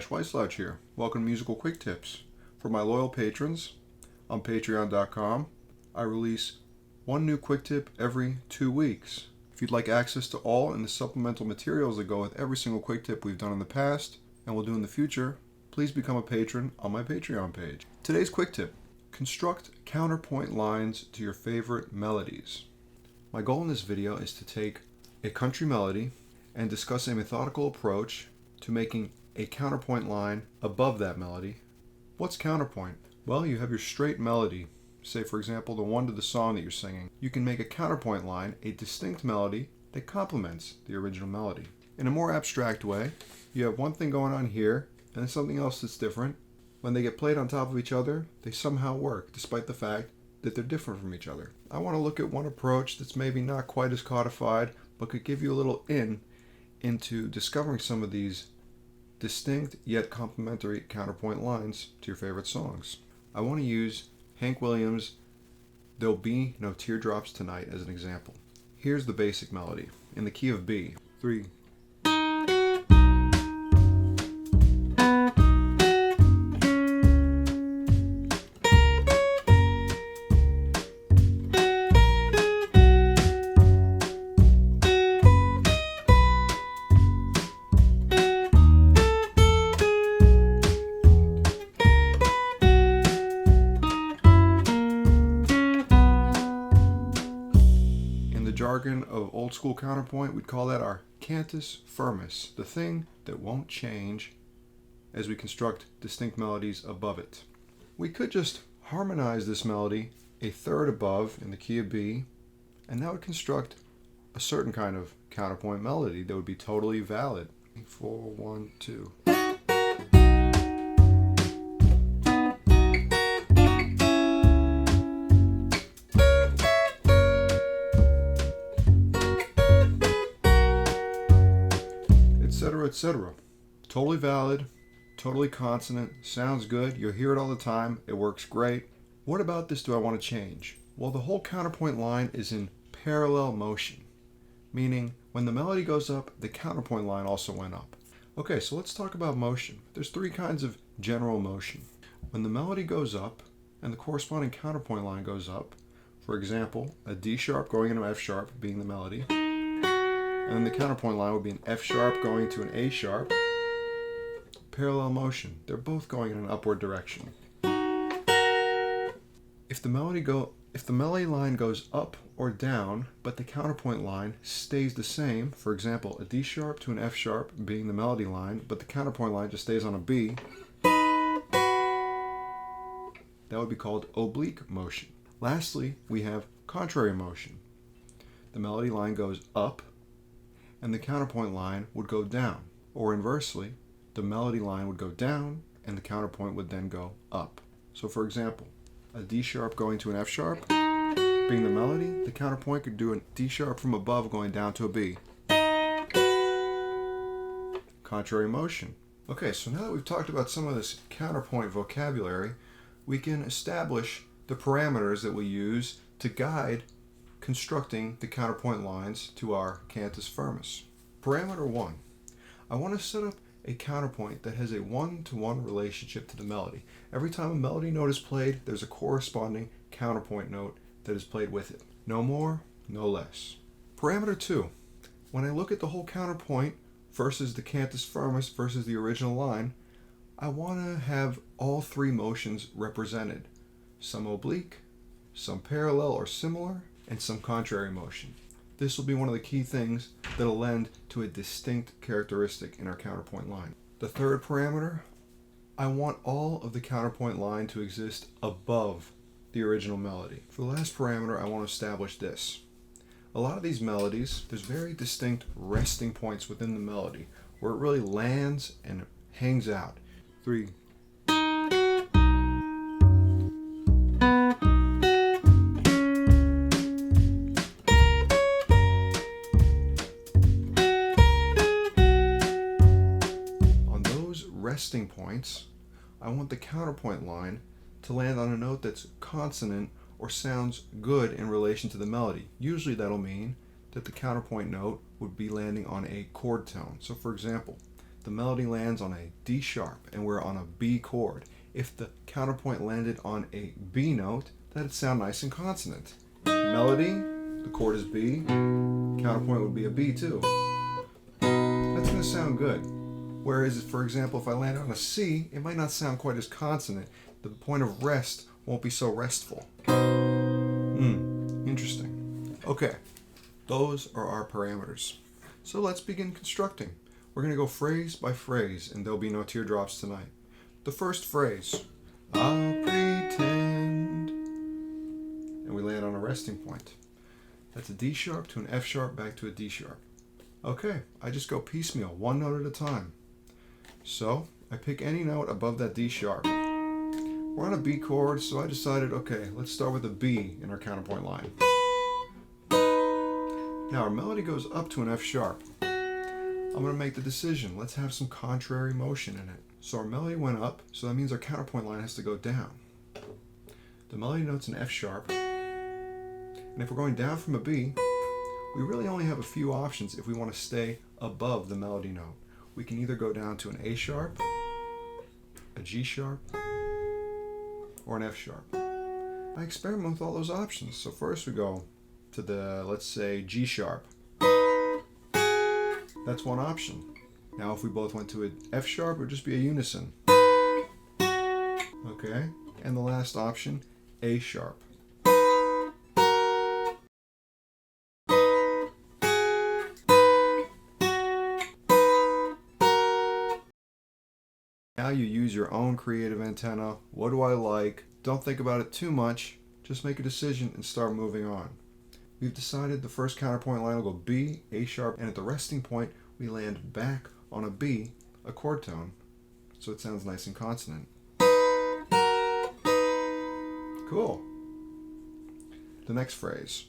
Stash Wyslouch here. Welcome to Musical Quick Tips. For my loyal patrons, on patreon.com, I release one new quick tip every 2 weeks. If you'd like access to all and the supplemental materials that go with every single quick tip we've done in the past and will do in the future, please become a patron on my Patreon page. Today's quick tip: construct counterpoint lines to your favorite melodies. My goal in this video is to take a country melody and discuss a methodical approach to making a counterpoint line above that melody. What's counterpoint? Well, you have your straight melody, say for example the one to the song that you're singing. You can make a counterpoint line a distinct melody that complements the original melody. In a more abstract way, you have one thing going on here and then something else that's different. When they get played on top of each other, they somehow work, despite the fact that they're different from each other. I want to look at one approach that's maybe not quite as codified, but could give you a little into discovering some of these distinct yet complementary counterpoint lines to your favorite songs. I want to use Hank Williams' There'll Be No Teardrops Tonight as an example. Here's the basic melody in the key of B. 3. Jargon of old school counterpoint, we'd call that our cantus firmus, the thing that won't change as we construct distinct melodies above it. We could just harmonize this melody a third above in the key of B, and that would construct a certain kind of counterpoint melody that would be totally valid. 4, 1, 2. Etc. Totally valid, totally consonant, sounds good, you'll hear it all the time, it works great. What about this do I want to change? Well, the whole counterpoint line is in parallel motion, meaning when the melody goes up, the counterpoint line also went up. Okay, so let's talk about motion. There's 3 kinds of general motion. When the melody goes up and the corresponding counterpoint line goes up, for example, a D sharp going into F sharp being the melody, and then the counterpoint line would be an F sharp going to an A sharp. Parallel motion. They're both going in an upward direction. If the melody line goes up or down, but the counterpoint line stays the same, for example, a D sharp to an F sharp being the melody line, but the counterpoint line just stays on a B, that would be called oblique motion. Lastly, we have contrary motion. The melody line goes up, and the counterpoint line would go down. Or inversely, the melody line would go down, and the counterpoint would then go up. So for example, a D sharp going to an F sharp, being the melody, the counterpoint could do a D sharp from above going down to a B. Contrary motion. Okay, so now that we've talked about some of this counterpoint vocabulary, we can establish the parameters that we use to guide constructing the counterpoint lines to our cantus firmus. Parameter 1. I want to set up a counterpoint that has a one-to-one relationship to the melody. Every time a melody note is played, there's a corresponding counterpoint note that is played with it. No more, no less. Parameter 2. When I look at the whole counterpoint versus the cantus firmus versus the original line, I want to have all 3 motions represented. Some oblique, some parallel or similar, and some contrary motion. This will be one of the key things that will lend to a distinct characteristic in our counterpoint line. The third parameter, I want all of the counterpoint line to exist above the original melody. For the last parameter, I want to establish this. A lot of these melodies, there's very distinct resting points within the melody where it really lands and hangs out. 3. Resting points, I want the counterpoint line to land on a note that's consonant or sounds good in relation to the melody. Usually that'll mean that the counterpoint note would be landing on a chord tone. So for example, the melody lands on a D sharp and we're on a B chord. If the counterpoint landed on a B note, that'd sound nice and consonant. Melody, the chord is B, counterpoint would be a B too. That's going to sound good. Whereas, for example, if I land on a C, it might not sound quite as consonant. The point of rest won't be so restful. Interesting. Okay, those are our parameters. So let's begin constructing. We're going to go phrase by phrase, and there'll be no teardrops tonight. The first phrase, I'll pretend, and we land on a resting point. That's a D sharp to an F sharp back to a D sharp. Okay, I just go piecemeal, one note at a time. So I pick any note above that D sharp. We're on a B chord, so I decided, okay, let's start with a B in our counterpoint line. Now our melody goes up to an F sharp. I'm going to make the decision, let's have some contrary motion in it. So our melody went up, so that means our counterpoint line has to go down. The melody note's an F sharp, and if we're going down from a B, we really only have a few options if we want to stay above the melody note. We can either go down to an A sharp, a G sharp, or an F sharp. I experiment with all those options. So first we go to the, let's say, G sharp. That's one option. Now if we both went to an F sharp, it would just be a unison. Okay, and the last option, A sharp. Now you use your own creative antenna. What do I like? Don't think about it too much. Just make a decision and start moving on. We've decided the first counterpoint line will go B, A sharp, and at the resting point, we land back on a B, a chord tone, so it sounds nice and consonant. Cool. The next phrase.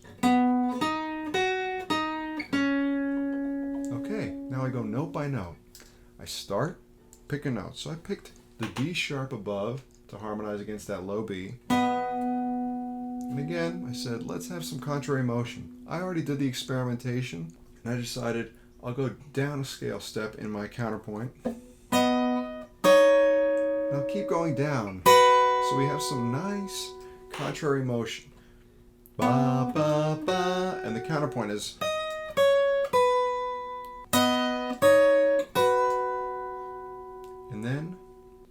Okay, now I go note by note. I start, pick a note. So I picked the D sharp above to harmonize against that low B. And again, I said, let's have some contrary motion. I already did the experimentation, and I decided I'll go down a scale step in my counterpoint. And I'll keep going down, so we have some nice contrary motion. Ba, ba, ba, and the counterpoint is. And then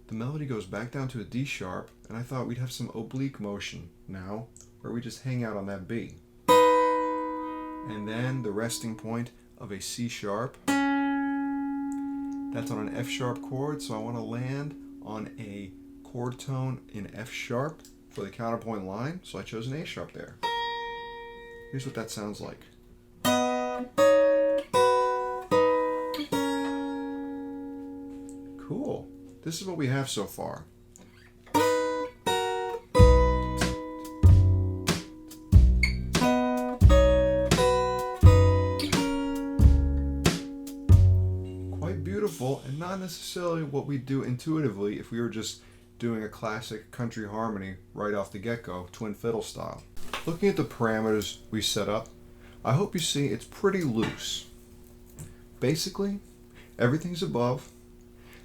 the melody goes back down to a D sharp, and I thought we'd have some oblique motion now, where we just hang out on that B. And then the resting point of a C sharp. That's on an F sharp chord, so I want to land on a chord tone in F sharp for the counterpoint line, so I chose an A sharp there. Here's what that sounds like. Cool. This is what we have so far. Quite beautiful, and not necessarily what we do intuitively if we were just doing a classic country harmony right off the get-go, twin fiddle style. Looking at the parameters we set up, I hope you see it's pretty loose. Basically, everything's above.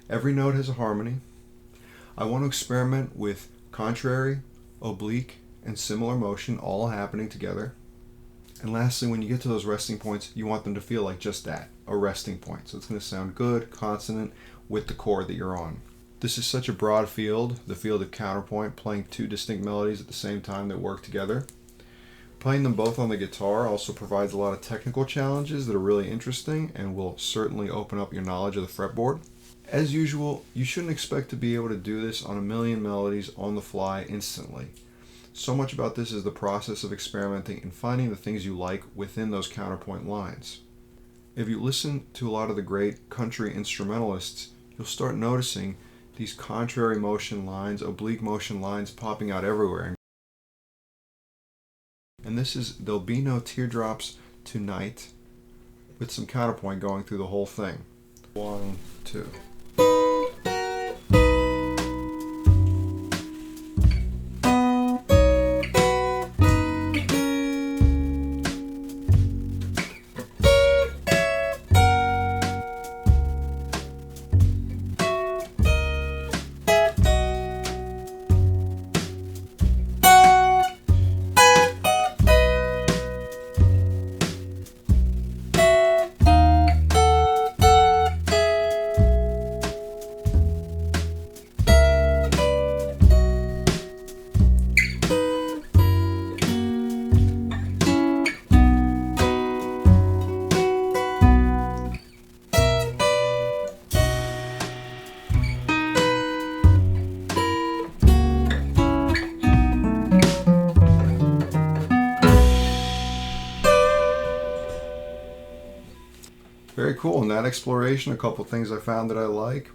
Every note has a harmony. I want to experiment with contrary, oblique, and similar motion all happening together. And lastly, when you get to those resting points, you want them to feel like just that, a resting point. So it's going to sound good, consonant, with the chord that you're on. This is such a broad field, the field of counterpoint, playing two distinct melodies at the same time that work together. Playing them both on the guitar also provides a lot of technical challenges that are really interesting and will certainly open up your knowledge of the fretboard. As usual, you shouldn't expect to be able to do this on a million melodies on the fly instantly. So much about this is the process of experimenting and finding the things you like within those counterpoint lines. If you listen to a lot of the great country instrumentalists, you'll start noticing these contrary motion lines, oblique motion lines popping out everywhere. And this is There'll Be No Teardrops Tonight, with some counterpoint going through the whole thing. 1, 2. cool. In that exploration, a couple things I found that I like.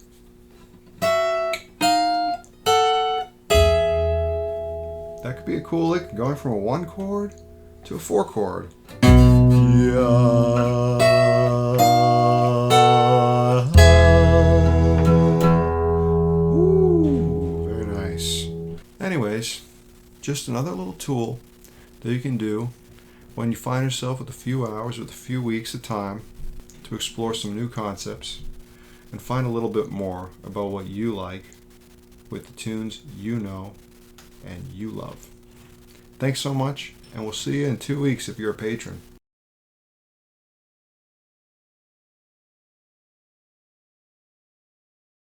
That could be a cool lick, going from a 1 chord to a 4 chord. Yeah. Ooh, very nice. Anyways, just another little tool that you can do when you find yourself with a few hours, with a few weeks of time to explore some new concepts and find a little bit more about what you like with the tunes you know and you love. Thanks so much, and we'll see you in 2 weeks if you're a patron.